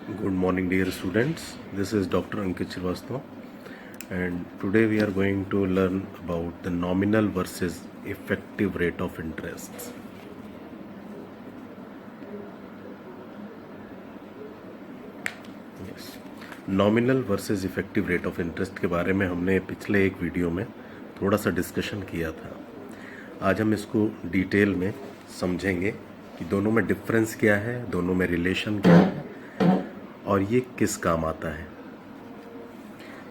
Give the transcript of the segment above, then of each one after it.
Good morning, dear students. This is Dr. Ankit Srivastava, and today we are going to learn about the nominal versus effective rate of interest. Yes. Nominal versus effective rate of interest के बारे में हमने पिछले एक video में थोड़ा सा discussion किया था। आज हम इसको डिटेल में समझेंगे कि दोनों में डिफरेंस क्या है, दोनों में रिलेशन क्या है और ये किस काम आता है।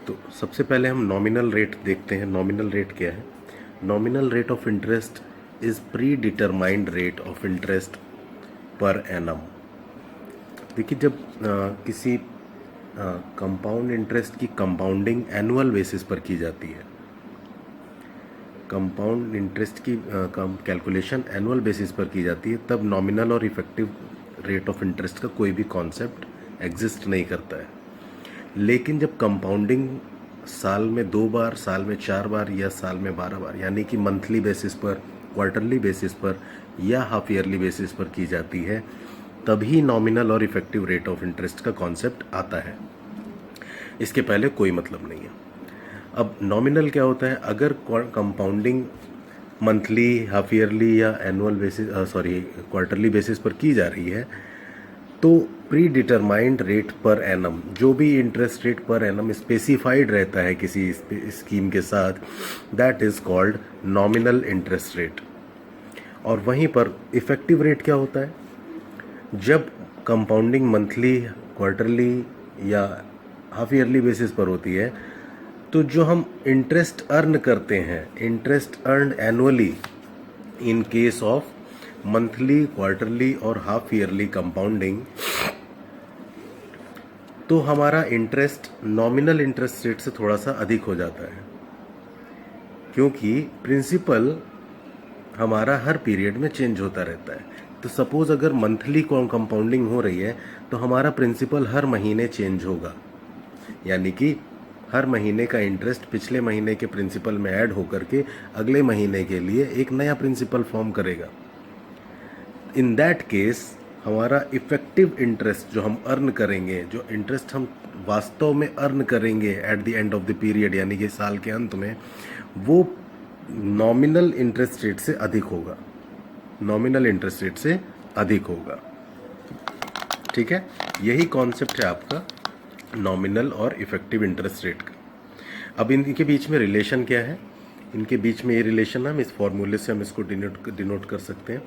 तो सबसे पहले हम नॉमिनल रेट देखते हैं। नॉमिनल रेट क्या है? Nominal rate of interest is pre determined rate of interest per annum. देखिए, जब किसी कंपाउंड इंटरेस्ट की कंपाउंडिंग एनुअल बेसिस पर की जाती है, कंपाउंड इंटरेस्ट की कैलकुलेशन एनुअल बेसिस पर की जाती है, तब नॉमिनल और इफेक्टिव रेट ऑफ इंटरेस्ट का कोई भी कॉन्सेप्ट एग्जिस्ट नहीं करता है। लेकिन जब कंपाउंडिंग साल में 2 बार, साल में 4 बार या साल में 12 बार, यानी कि मंथली बेसिस पर, क्वार्टरली बेसिस पर या हाफ ईयरली बेसिस पर की जाती है, तभी नॉमिनल और इफेक्टिव रेट ऑफ इंटरेस्ट का कॉन्सेप्ट आता है। इसके पहले कोई मतलब नहीं है। अब नॉमिनल क्या होता है? अगर कंपाउंडिंग मंथली, हाफ ईयरली या एनुअल बेसिस क्वार्टरली बेसिस पर की जा रही है, तो pre determined rate per annum, जो भी interest rate per annum specified रहता है किसी स्कीम के साथ, that is called nominal interest rate. और वहीं पर इफेक्टिव रेट क्या होता है? जब कंपाउंडिंग मंथली, क्वार्टरली या हाफ ईयरली बेसिस पर होती है, तो जो हम इंटरेस्ट अर्न करते हैं, interest earn annually in case of monthly, quarterly और हाफ ईयरली कंपाउंडिंग, तो हमारा इंटरेस्ट नॉमिनल इंटरेस्ट रेट से थोड़ा सा अधिक हो जाता है, क्योंकि प्रिंसिपल हमारा हर पीरियड में चेंज होता रहता है। तो सपोज अगर मंथली कंपाउंडिंग हो रही है, तो हमारा प्रिंसिपल हर महीने चेंज होगा, यानी कि हर महीने का इंटरेस्ट पिछले महीने के प्रिंसिपल में ऐड होकर के अगले महीने के लिए एक नया प्रिंसिपल फॉर्म करेगा। इन दैट केस हमारा इफेक्टिव इंटरेस्ट जो हम अर्न करेंगे, जो इंटरेस्ट हम वास्तव में अर्न करेंगे at the end of the period, यानी कि साल के अंत में, वो नॉमिनल इंटरेस्ट रेट से अधिक होगा, नॉमिनल इंटरेस्ट रेट से अधिक होगा। ठीक है, यही कॉन्सेप्ट है आपका नॉमिनल और इफेक्टिव इंटरेस्ट रेट का। अब इनके बीच में रिलेशन क्या है? इनके बीच में ये रिलेशन हम इस फॉर्मूले से हम इसको डिनोट कर सकते हैं।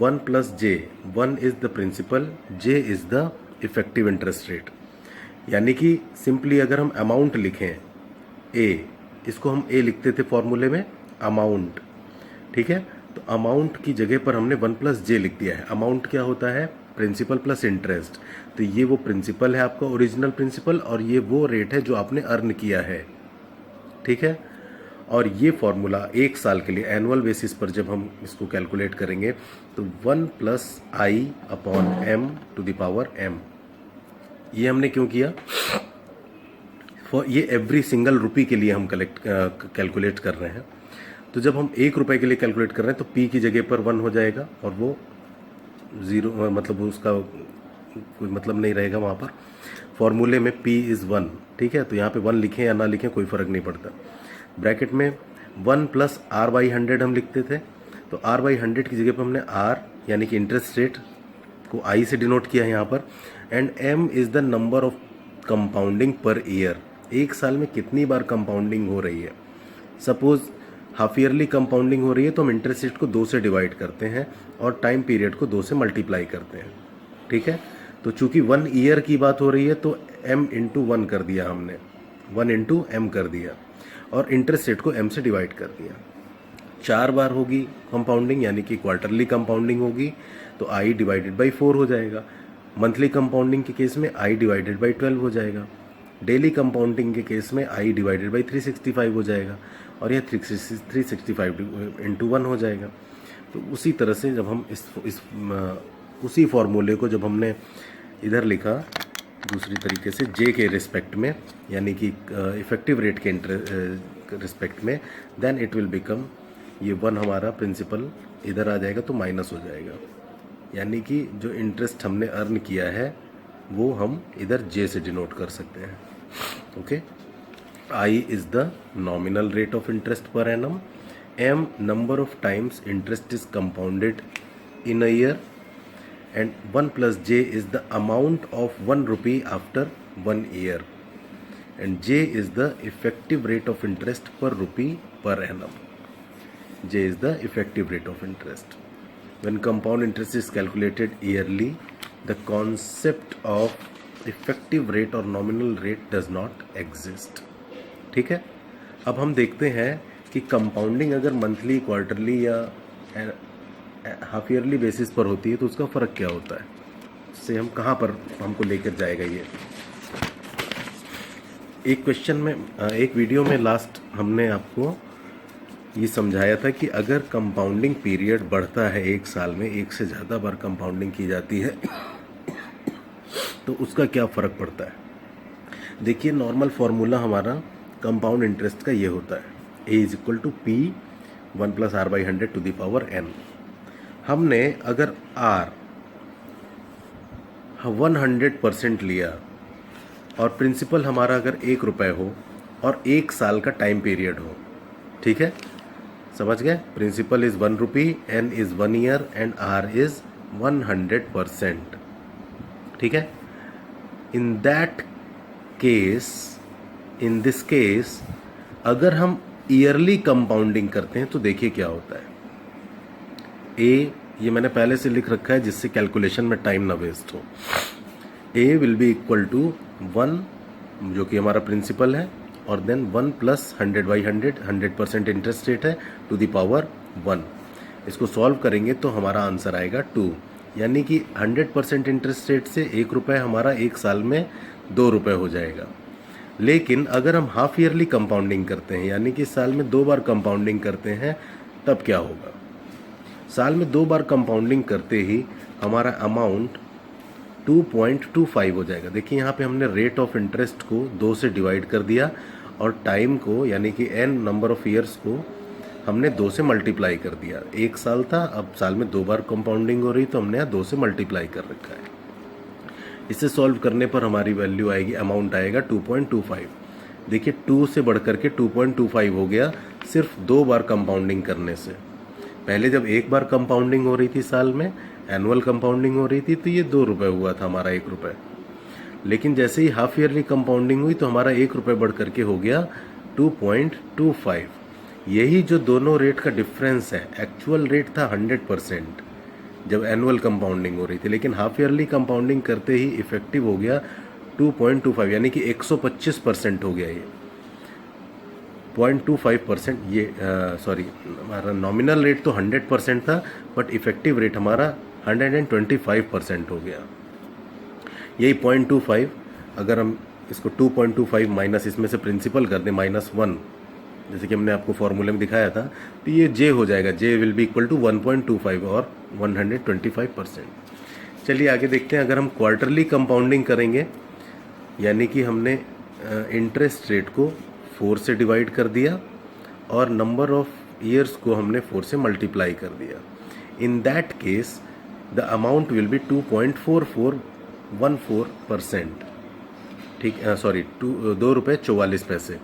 1 plus J, 1 is the principal, J is the effective interest rate. यानी कि सिंपली अगर हम अमाउंट लिखें ए, इसको हम ए लिखते थे फॉर्मूले में अमाउंट, ठीक है? तो अमाउंट की जगह पर हमने 1 प्लस जे लिख दिया है। अमाउंट क्या होता है? Principal plus interest. तो ये वो प्रिंसिपल है आपका, ओरिजिनल प्रिंसिपल, और ये वो रेट है जो आपने अर्न किया है। ठीक है? और ये फॉर्मूला एक साल के लिए एनुअल बेसिस पर जब हम इसको कैलकुलेट करेंगे, तो 1 plus I upon M to the power M. ये हमने क्यों किया? ये एवरी सिंगल रुपी के लिए हम कैलकुलेट कर रहे हैं। तो जब हम 1 रुपए के लिए कैलकुलेट कर रहे हैं, तो पी की जगह पर 1 हो जाएगा और वो 0, मतलब उसका कोई मतलब नहीं रहेगा वहाँ पर। फॉर्मूले में p इज़ 1, ठीक है? तो यहाँ पे 1 लिखें या ना लिखें कोई फ़र्क नहीं पड़ता। ब्रैकेट में 1 प्लस आर बाई 100 हम लिखते थे, तो आर बाई 100 की जगह पर हमने आर यानी कि इंटरेस्ट रेट को आई से डिनोट किया है यहाँ पर। And M is the number of compounding per year. एक साल में कितनी बार कंपाउंडिंग हो रही है? सपोज हाफ ईयरली कंपाउंडिंग हो रही है, तो हम इंटरेस्ट रेट को 2 से डिवाइड करते हैं और टाइम पीरियड को 2 से मल्टीप्लाई करते हैं। ठीक है? तो चूंकि 1 ईयर की बात हो रही है, तो m इंटू 1 कर दिया हमने, 1 इंटू एम कर दिया, और इंटरेस्ट रेट को m से डिवाइड कर दिया। 4 बार होगी कंपाउंडिंग, यानी कि क्वार्टरली कंपाउंडिंग होगी, तो i डिवाइडेड बाई 4 हो जाएगा। मंथली कंपाउंडिंग के केस में i डिवाइडेड बाई 12 हो जाएगा। डेली कंपाउंडिंग के केस में i डिवाइडेड बाई 365 हो जाएगा, और यह 365 इंटू 1 हो जाएगा। तो उसी तरह से जब हम उसी फॉर्मूले को जब हमने इधर लिखा दूसरी तरीके से जे के रिस्पेक्ट में, यानी कि इफेक्टिव रेट के रिस्पेक्ट में, देन इट विल बिकम, ये 1 हमारा प्रिंसिपल इधर आ जाएगा तो माइनस हो जाएगा, यानी कि जो इंटरेस्ट हमने अर्न किया है वो हम इधर जे से डिनोट कर सकते हैं. Okay, I is the nominal rate of interest per annum. M number of times interest is compounded in a year, and 1 plus J is the amount of 1 rupee after 1 year, and J is the effective rate of interest per rupee per annum. J is the effective rate of interest. When compound interest is calculated yearly, the concept of effective rate or nominal rate does not exist. ठीक है. अब हम देखते हैं कि compounding अगर monthly, quarterly या half yearly basis पर होती है तो उसका फ़र्क क्या होता है, इससे हम कहाँ पर हमको लेकर जाएगा ये. एक क्वेश्चन में, एक वीडियो में लास्ट हमने आपको ये समझाया था कि अगर कंपाउंडिंग पीरियड बढ़ता है एक साल में, एक से ज़्यादा बार कंपाउंडिंग की जाती है तो उसका क्या फ़र्क पड़ता है. देखिए, नॉर्मल फार्मूला हमारा कंपाउंड इंटरेस्ट का ये होता है, A is equal to P 1 plus R by 100 to the power n. हमने अगर R 100% लिया और प्रिंसिपल हमारा अगर 1 रुपये हो और 1 साल का टाइम पीरियड हो, ठीक है, समझ गए. Principal is 1 rupee, n is 1 year and R is 100%. ठीक है. इन दिस केस अगर हम ईयरली कंपाउंडिंग करते हैं तो देखिए क्या होता है. ए, ये मैंने पहले से लिख रखा है जिससे कैलकुलेशन में टाइम ना वेस्ट हो. A will be equal to 1 जो कि हमारा प्रिंसिपल है, और then 1 plus 100 by 100% interest rate है टू द पावर 1. इसको सॉल्व करेंगे तो हमारा आंसर आएगा 2. यानी कि 100% इंटरेस्ट रेट से 1 रुपये हमारा 1 साल में 2 रुपये हो जाएगा. लेकिन अगर हम हाफ ईयरली कंपाउंडिंग करते हैं, यानी कि साल में 2 बार कंपाउंडिंग करते हैं, तब क्या होगा. साल में 2 बार कंपाउंडिंग करते ही हमारा अमाउंट 2.25 हो जाएगा. देखिए यहाँ पे हमने रेट ऑफ इंटरेस्ट को 2 से डिवाइड कर दिया और टाइम को, यानी कि n नंबर ऑफ ईयर्स को हमने 2 से मल्टीप्लाई कर दिया. 1 साल था, अब साल में 2 बार कंपाउंडिंग हो रही तो हमने यहाँ 2 से मल्टीप्लाई कर रखा है. इसे सॉल्व करने पर हमारी वैल्यू आएगी, अमाउंट आएगा 2.25. देखिए 2 से बढ़ करके 2.25 हो गया सिर्फ 2 बार कंपाउंडिंग करने से. पहले जब 1 बार कंपाउंडिंग हो रही थी साल में, एनुअल कंपाउंडिंग हो रही थी, तो ये 2 रुपये हुआ था हमारा 1 रुपये. लेकिन जैसे ही हाफ ईयरली कंपाउंडिंग हुई तो हमारा 1 रुपये बढ़ करके हो गया 2.25. यही जो दोनों रेट का डिफरेंस है, एक्चुअल रेट था 100% जब एनुअल कंपाउंडिंग हो रही थी, लेकिन हाफ ईयरली कंपाउंडिंग करते ही इफेक्टिव हो गया 2.25, यानी कि 125% हो गया. ये 0.25%, ये सॉरी, हमारा नॉमिनल रेट तो 100% था, बट इफेक्टिव रेट हमारा 125% हो गया. यही 0.25, अगर हम इसको 2.25 माइनस इसमें से प्रिंसिपल कर दें -1, जैसे कि हमने आपको फॉर्मूले में दिखाया था, तो ये जे हो जाएगा. जे विल बी इक्वल टू 1.25 और 125%. चलिए आगे देखते हैं. अगर हम क्वार्टरली कंपाउंडिंग करेंगे, यानी कि हमने इंटरेस्ट रेट को 4 से डिवाइड कर दिया और नंबर ऑफ ईयर्स को हमने 4 से मल्टीप्लाई कर दिया. इन that case the amount will B 2.4414%. ठीक, सॉरी, 2 रुपये 44 पैसे.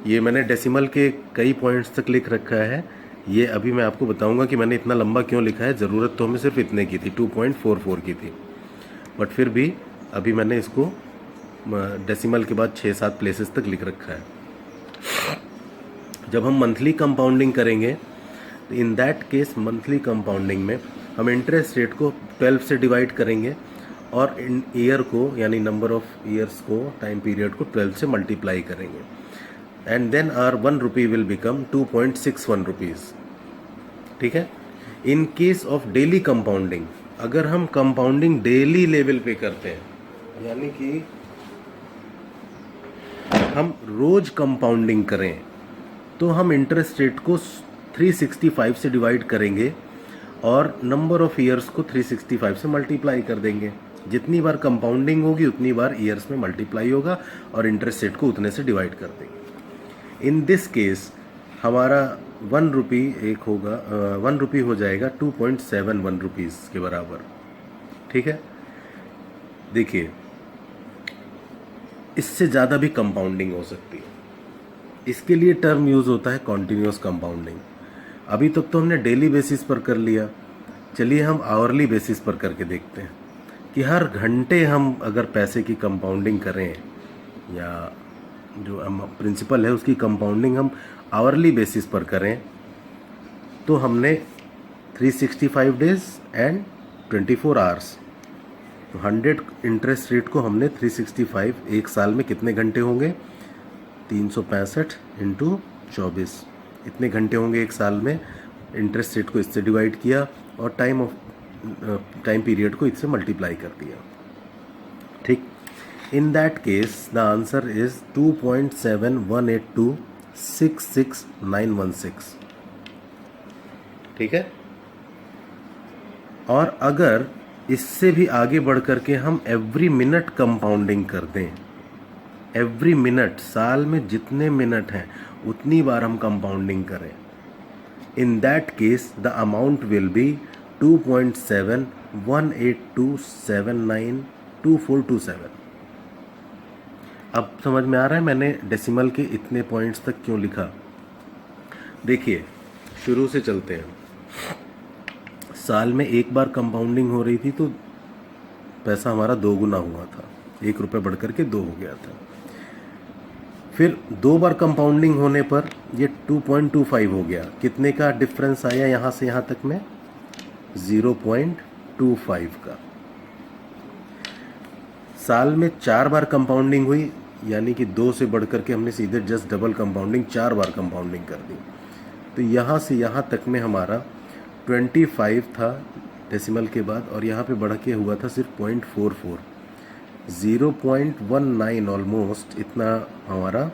ये मैंने डेसिमल के कई पॉइंट्स तक लिख रखा है. ये अभी मैं आपको बताऊंगा कि मैंने इतना लंबा क्यों लिखा है. ज़रूरत तो हमें सिर्फ इतने की थी, 2.44 की थी, बट फिर भी अभी मैंने इसको डेसिमल के बाद 6-7 प्लेसेस तक लिख रखा है. जब हम मंथली कंपाउंडिंग करेंगे तो in that case monthly compounding में हम इंटरेस्ट रेट को 12 से डिवाइड करेंगे और इन ईयर को, यानी नंबर ऑफ ईयर्स को, टाइम पीरियड को 12 से मल्टीप्लाई करेंगे. And then R 1 rupee will become 2.61 rupees. ठीक है. In case of daily compounding, अगर हम कंपाउंडिंग डेली लेवल पे करते हैं, यानी कि हम रोज कंपाउंडिंग करें, तो हम इंटरेस्ट रेट को 365 से डिवाइड करेंगे और नंबर ऑफ ईयर्स को 365 से मल्टीप्लाई कर देंगे. जितनी बार कंपाउंडिंग होगी उतनी बार ईयर्स में मल्टीप्लाई होगा और इंटरेस्ट रेट को उतने से डिवाइड कर देंगे. इन दिस केस हमारा 1 रुपी एक होगा, 1 रुपी हो जाएगा 2.71 रुपीज़ के बराबर. ठीक है. देखिए इससे ज़्यादा भी कंपाउंडिंग हो सकती है। इसके लिए टर्म यूज़ होता है कॉन्टिन्यूस कंपाउंडिंग। अभी तक तो हमने डेली बेसिस पर कर लिया, चलिए हम आवरली बेसिस पर करके देखते हैं कि हर घंटे हम अगर पैसे की कंपाउंडिंग करें या जो हम प्रिंसिपल है उसकी कंपाउंडिंग हम आवरली बेसिस पर करें तो हमने 365 डेज एंड 24 आवर्स, तो 100 इंटरेस्ट रेट को हमने 365, एक साल में कितने घंटे होंगे, 365 इंटू 24, इतने घंटे होंगे एक साल में। इंटरेस्ट रेट को इससे डिवाइड किया और टाइम पीरियड को इससे मल्टीप्लाई कर दिया। ठीक, इन that case the answer is 2.718266,916। ठीक है। और अगर इससे भी आगे बढ़ करके हम एवरी मिनट कंपाउंडिंग कर दें, एवरी मिनट, साल में जितने मिनट हैं उतनी बार हम कंपाउंडिंग करें, इन that case the amount will B 2.7182792427। अब समझ में आ रहा है मैंने डेसिमल के इतने पॉइंट्स तक क्यों लिखा। देखिए शुरू से चलते हैं। साल में एक बार कंपाउंडिंग हो रही थी तो पैसा हमारा 2 गुना हुआ था, 1 रुपये बढ़ करके 2 हो गया था। फिर 2 बार कंपाउंडिंग होने पर ये 2.25 हो गया। कितने का डिफरेंस आया यहाँ से यहाँ तक में, 0.25 का। साल में 4 बार कंपाउंडिंग हुई, यानी कि 2 से बढ़ करके हमने सीधे जस्ट डबल कंपाउंडिंग 4 बार कंपाउंडिंग कर दी। तो यहाँ से यहाँ तक में हमारा 25 था डेसिमल के बाद, और यहाँ पे बढ़ के हुआ था सिर्फ 0.44, 0.19 ऑलमोस्ट इतना हमारा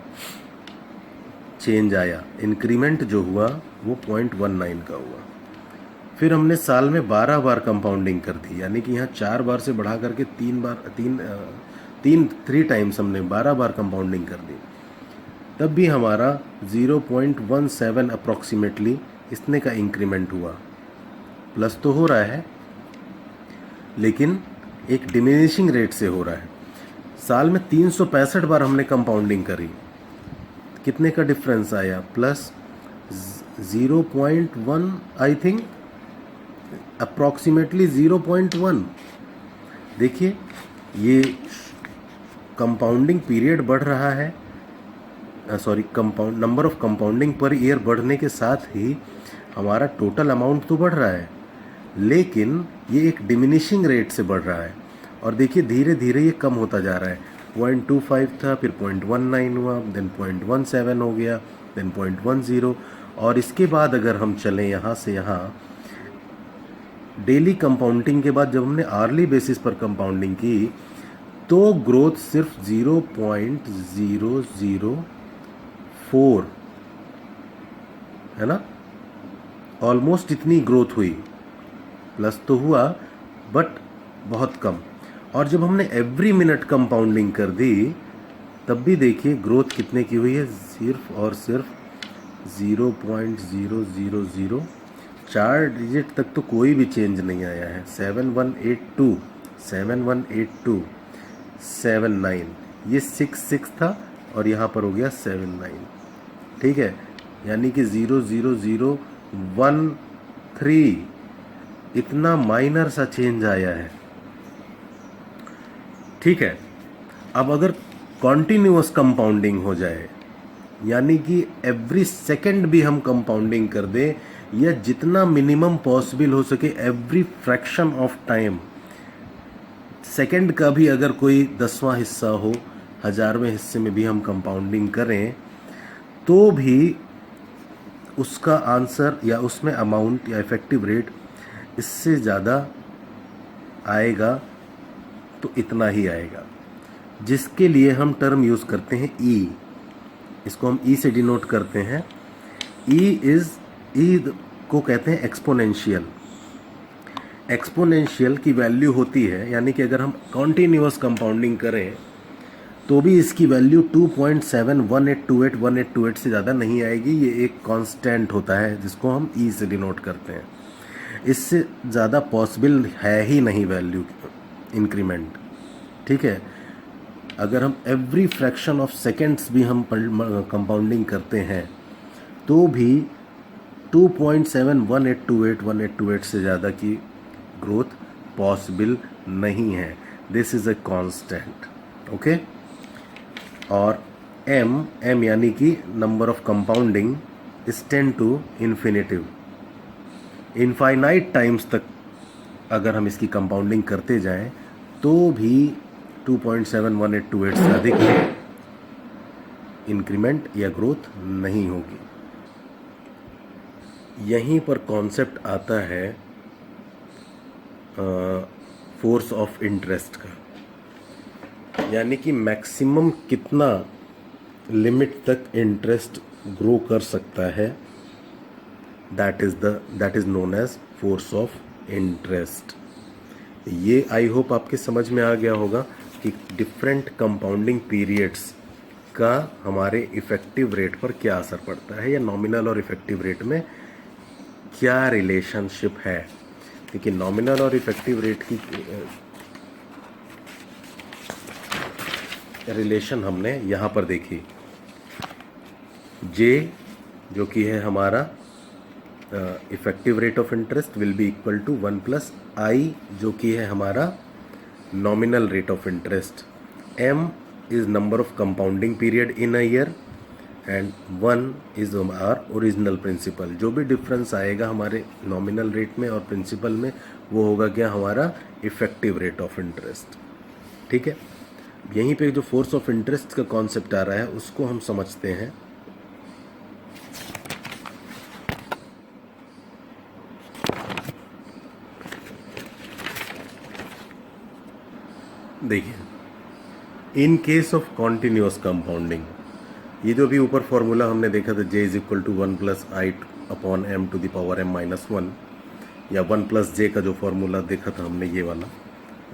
चेंज आया। इंक्रीमेंट जो हुआ वो 0.19 का हुआ। फिर हमने साल में 12 बार कंपाउंडिंग कर दी, यानी कि यहाँ 4 बार से बढ़ा करके 3 टाइम्स हमने 12 बार कंपाउंडिंग कर दी। तब भी हमारा 0.17 अप्रॉक्सीमेटली इतने का इंक्रीमेंट हुआ। प्लस तो हो रहा है लेकिन एक डिमिनिशिंग रेट से हो रहा है। साल में 365 बार हमने कंपाउंडिंग करी, कितने का डिफरेंस आया, प्लस 0.1, आई थिंक अप्रॉक्सीमेटली 0.1। देखिए ये कंपाउंडिंग पीरियड बढ़ रहा है, sorry compound number of compounding per year बढ़ने के साथ ही हमारा टोटल अमाउंट तो बढ़ रहा है, लेकिन ये एक डिमिनिशिंग रेट से बढ़ रहा है। और देखिए धीरे धीरे ये कम होता जा रहा है। 0.25 था, फिर 0.19 हुआ, देन 0.17 हो गया, देन 0.10, और इसके बाद अगर हम चलें यहाँ से यहाँ डेली कंपाउंडिंग के बाद जब हमने आर्ली बेसिस पर कंपाउंडिंग की तो ग्रोथ सिर्फ 0.004 है ना, ऑलमोस्ट इतनी ग्रोथ हुई। प्लस तो हुआ बट बहुत कम। और जब हमने एवरी मिनट कंपाउंडिंग कर दी तब भी देखिए ग्रोथ कितने की हुई है, सिर्फ और सिर्फ 0.000। 4 डिजिट तक तो कोई भी चेंज नहीं आया है। 7182, 7182, 79, ये 66 था और यहाँ पर हो गया 79। ठीक है, यानी कि 0.0013 इतना माइनर सा चेंज आया है। ठीक है, अब अगर कॉन्टिन्यूअस कंपाउंडिंग हो जाए, यानी कि एवरी सेकंड भी हम कंपाउंडिंग कर दें, या जितना मिनिमम पॉसिबल हो सके every fraction of time, second का भी अगर कोई 10वां हिस्सा हो, 1000वें हिस्से में भी हम कंपाउंडिंग करें तो भी उसका आंसर या उसमें अमाउंट या इफेक्टिव रेट इससे ज़्यादा आएगा, तो इतना ही आएगा, जिसके लिए हम टर्म यूज़ करते हैं ई। इसको हम ई से डिनोट करते हैं। ई को कहते हैं एक्सपोनेंशियल। एक्सपोनेंशियल की वैल्यू होती है, यानी कि अगर हम कॉन्टिन्यूअस कंपाउंडिंग करें तो भी इसकी वैल्यू 2.71828 से ज़्यादा नहीं आएगी। ये एक कांस्टेंट होता है जिसको हम ई से डिनोट करते हैं। इससे ज़्यादा पॉसिबल है ही नहीं वैल्यू इंक्रीमेंट। ठीक है, अगर हम एवरी फ्रैक्शन ऑफ सेकेंड्स भी हम कंपाउंडिंग करते हैं तो भी 2.71828 से ज़्यादा की ग्रोथ पॉसिबल नहीं है. This is a constant. Okay. और m यानी कि number of compounding is 10 to infinitive. Infinite times तक अगर हम इसकी कंपाउंडिंग करते जाएं तो भी 2.71828 से अधिक इंक्रीमेंट या ग्रोथ नहीं होगी. यहीं पर कॉन्सेप्ट आता है फोर्स ऑफ इंटरेस्ट का, यानी कि मैक्सिमम कितना लिमिट तक इंटरेस्ट ग्रो कर सकता है. That is known as force of interest. ये आई होप आपके समझ में आ गया होगा कि डिफरेंट कंपाउंडिंग पीरियड्स का हमारे इफेक्टिव रेट पर क्या असर पड़ता है, या नॉमिनल और इफेक्टिव रेट में क्या रिलेशनशिप है. क्योंकि नॉमिनल और इफेक्टिव रेट की रिलेशन हमने यहाँ पर देखी. जे जो कि है हमारा effective rate of interest will be equal to 1 plus I जो कि है हमारा nominal rate of interest. M is number of compounding period in a year and 1 is our original principal. जो भी डिफरेंस आएगा हमारे नॉमिनल रेट में और प्रिंसिपल में वो होगा क्या, हमारा इफेक्टिव रेट ऑफ इंटरेस्ट. ठीक है. यहीं पे जो फोर्स ऑफ इंटरेस्ट का कॉन्सेप्ट आ रहा है उसको हम समझते हैं. देखिए, in case of continuous compounding, ये जो भी ऊपर फॉर्मूला हमने देखा था J is equal to 1 plus I upon M to the power m minus 1, या 1 प्लस जे का जो फॉर्मूला देखा था हमने ये वाला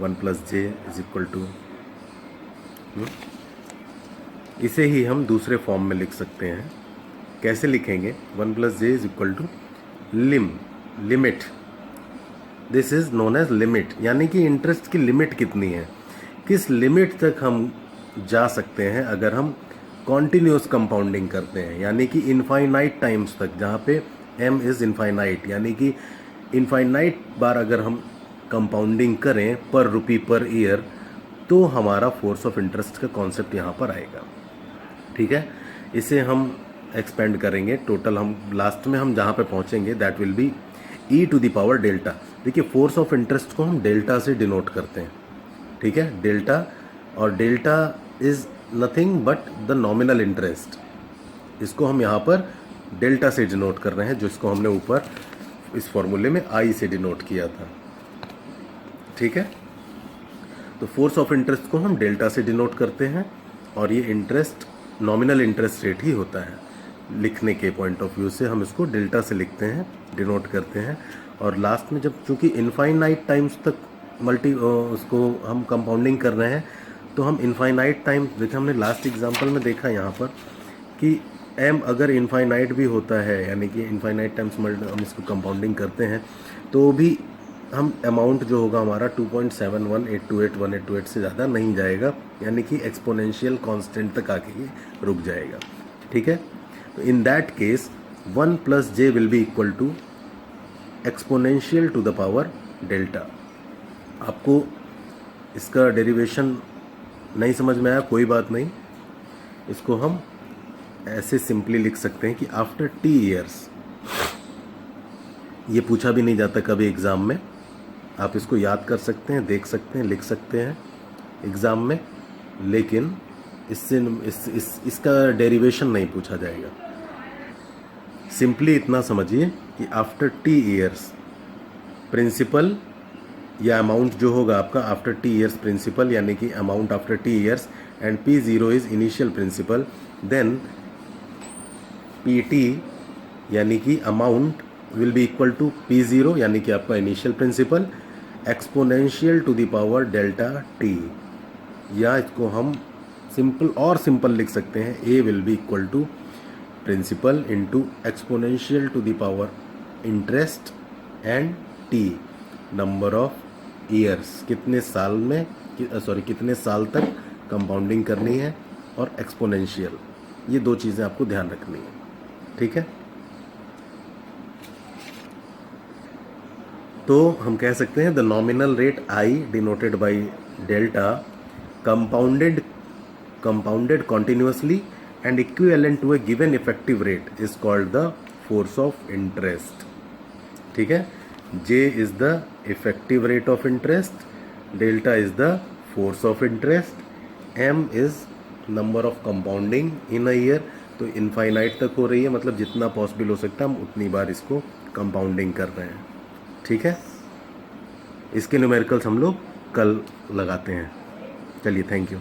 1 plus J is equal to, इसे ही हम दूसरे फॉर्म में लिख सकते हैं. कैसे लिखेंगे? 1 plus J is equal to limit. This is known as limit, यानी कि इंटरेस्ट की लिमिट कितनी है, किस लिमिट तक हम जा सकते हैं अगर हम कॉन्टिन्यूस कंपाउंडिंग करते हैं, यानी कि इनफाइनाइट टाइम्स तक, जहाँ पे m इज़ इनफाइनाइट, यानी कि इनफाइनाइट बार अगर हम कंपाउंडिंग करें पर रुपी पर ईयर, तो हमारा फोर्स ऑफ इंटरेस्ट का कॉन्सेप्ट यहाँ पर आएगा. ठीक है. इसे हम एक्सपेंड करेंगे. टोटल हम लास्ट में हम जहाँ पे पहुँचेंगे that will be e to the power delta. देखिए, फोर्स ऑफ इंटरेस्ट को हम डेल्टा से डिनोट करते हैं. ठीक है. डेल्टा, और delta is nothing but the nominal interest. इसको हम यहाँ पर डेल्टा से डिनोट कर रहे हैं, जिसको हमने ऊपर इस फॉर्मूले में आई से डिनोट किया था. ठीक है. तो फोर्स ऑफ इंटरेस्ट को हम डेल्टा से डिनोट करते हैं, और ये इंटरेस्ट नॉमिनल इंटरेस्ट रेट ही होता है. लिखने के पॉइंट ऑफ व्यू से हम इसको डेल्टा से लिखते हैं, डिनोट करते हैं. और लास्ट में जब चूंकि इनफाइनाइट टाइम्स तक उसको हम कंपाउंडिंग कर रहे हैं, तो हम इनफाइनाइट टाइम, देखिए हमने लास्ट एग्जांपल में देखा यहाँ पर कि m अगर इनफाइनाइट भी होता है, यानी कि इनफाइनाइट टाइम्स हम इसको कंपाउंडिंग करते हैं, तो भी हम अमाउंट जो होगा हमारा 2.71828 से ज़्यादा नहीं जाएगा, यानी कि एक्सपोनेंशियल कांस्टेंट तक आके ये रुक जाएगा. ठीक है. तो in that case 1 plus J will be equal to exponential to the power delta. आपको इसका डेरिवेशन नहीं समझ में आया, कोई बात नहीं. इसको हम ऐसे सिंपली लिख सकते हैं कि आफ्टर t ईयर्स, ये पूछा भी नहीं जाता कभी एग्ज़ाम में, आप इसको याद कर सकते हैं, देख सकते हैं, लिख सकते हैं एग्ज़ाम में, लेकिन इससे इसका डेरिवेशन नहीं पूछा जाएगा. सिंपली इतना समझिए कि आफ्टर t ईयर्स प्रिंसिपल या अमाउंट जो होगा आपका आफ्टर t ईयर्स प्रिंसिपल, यानी कि amount after t years, and P0 is initial principal, then PT यानी कि amount will be equal to P0 यानी कि आपका initial principal exponential to the power delta t. या इसको हम सिंपल लिख सकते हैं, A will be equal to principal into exponential to the power interest and t number of years, कितने साल में कितने साल तक कंपाउंडिंग करनी है और एक्सपोनेंशियल, ये दो चीज़ें आपको ध्यान रखनी है, ठीक है। तो हम कह सकते हैं the nominal rate I denoted by delta compounded continuously and equivalent to a given effective rate is called the force of interest, ठीक है। J is the effective rate of interest, delta is the force of interest, M is number of compounding in a year, तो infinite तक हो रही है, मतलब जितना possible हो सकता है हम उतनी बार इसको कंपाउंडिंग कर रहे हैं, ठीक है। इसके न्यूमेरिकल्स हम लोग कल लगाते हैं। चलिए, थैंक यू।